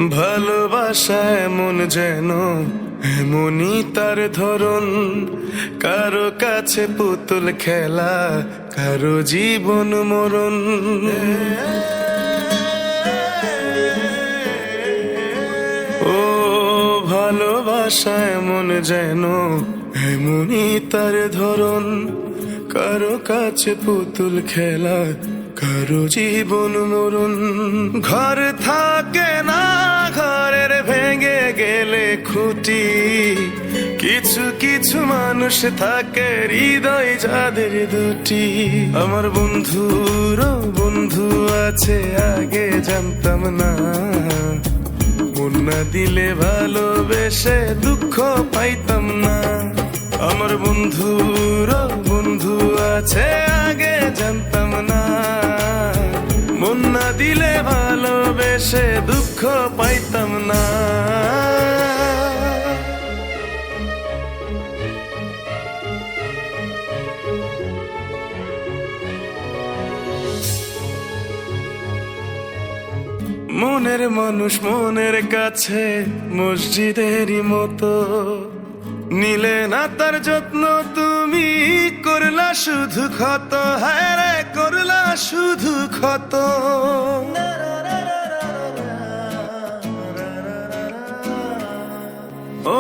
ভালোবাসা এমন যেন এমনই তার ধরন, কারো কাছে পুতুল খেলা, কারো জীবন মরণ। ও ভালোবাসা এমন যেন এমনই তার ধরন, কারো কাছে পুতুল খেলা, কারো জীবন মরণ। ঘর থাকে না, ঘরের ভেঙে গেলে খুঁটি, কিছু কিছু মানুষ থাকে হৃদয় যাদের দুটি। আমার বন্ধুরও বন্ধু আছে, আগে জানতাম না, মন না দিলে ভালোবেসে দুঃখ পাইতাম না। আমার বন্ধুরও বন্ধু আছে, আগে জানতাম না, মন না দিলে ভালোবেসে দুঃখ পাইতাম না। মনের মানুষ মনের কাছে মসজিদেরই মতো, নিলে না তার যত্ন তুমি, করলা শুধু ক্ষত, হায় রে করলা শুধু ক্ষত। ও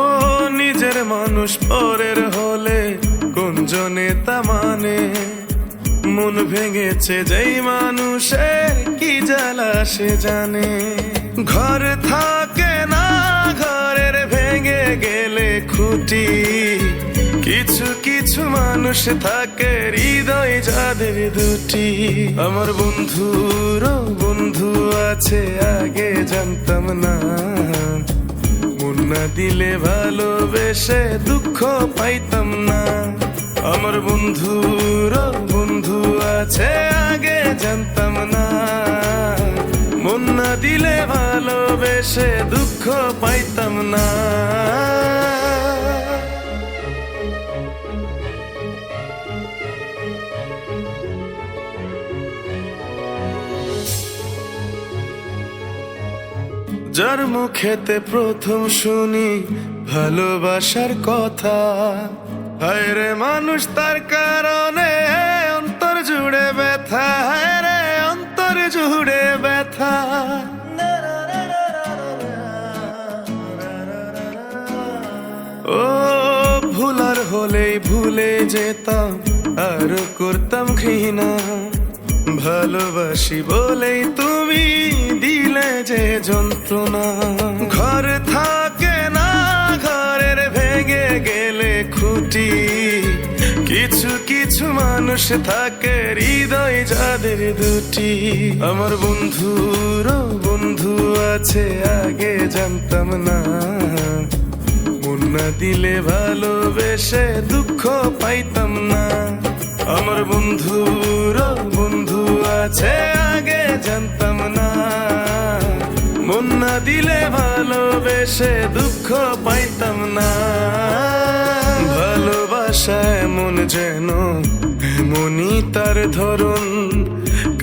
নিজের মানুষ পরের হলে কোন জনে তা মানে, মন ভেঙেছে যেই মানুষের কি জ্বালা সে জানে। ঘর থাকে না, ঘরের ভেঙে গেলে খুঁটি, কিছু কিছু মানুষ থাকে হৃদয় যাদের দুটি। আমার বন্ধুরও বন্ধু আছে, আগে জানতাম না, মন না দিলে ভালোবেসে দুঃখ পাইতাম না। আমার বন্ধুরও বন্ধু আছে, আগে জানতাম না, মন না দিলে ভালোবেসে দুঃখ পাইতাম না। যার মুখেতে প্রথম শুনি ভালোবাসার কথা, হায় রে মানুষ তার কারণে অন্তর জুড়ে ব্যথা, হায় রে অন্তর জুড়ে ব্যথা। ও ভুলার হলেই ভুলে যেতাম, আর করতাম ঘৃণা, ভালোবাসি বলেই তুমি দিলে যে যন্ত্রণা। ঘর থাকে না, ঘরের ভেঙে গেলে খুঁটি, কিছু কিছু মানুষ থাকে হৃদয় যাদের দুটি। আমার বন্ধুরও বন্ধু আছে, আগে জানতাম না, মন না দিলে ভালোবেসে দুঃখ পাইতাম না। আমার বন্ধুরও বন্ধু আছে, আগে জানতাম না, মন না দিলে ভালোবেসে দুঃখ পাইতাম না। ভালোবাসা এমন যেন এমনই তার ধরন,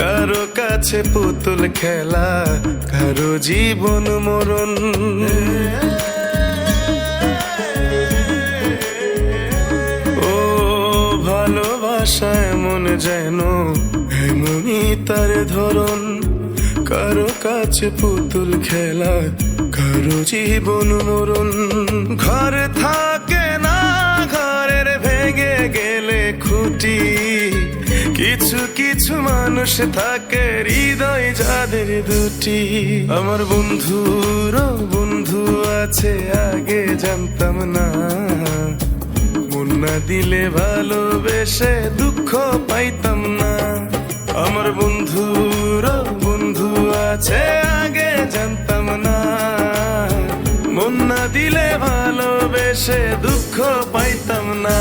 কারো কাছে পুতুল খেলা, কারো জীবন মরণ। ও ভালোবাসা এমন যেন এমনই তার ধরন, কারো কাছে পুতুল খেলা, কারো জীবন মরণ। ঘর থাকে না, ঘরের ভেঙে গেলে খুঁটি, কিছু কিছু মানুষ থাকে হৃদয় যাদের দুটি। আমার বন্ধুরও বন্ধু আছে, আগে জানতাম না, মন না দিলে ভালোবেসে দুঃখ পাইতাম না। আমার বন্ধুরও বন্ধু আছে, আগে জানতাম না, মন না দিলে ভালোবেসে দুঃখ পাইতাম না।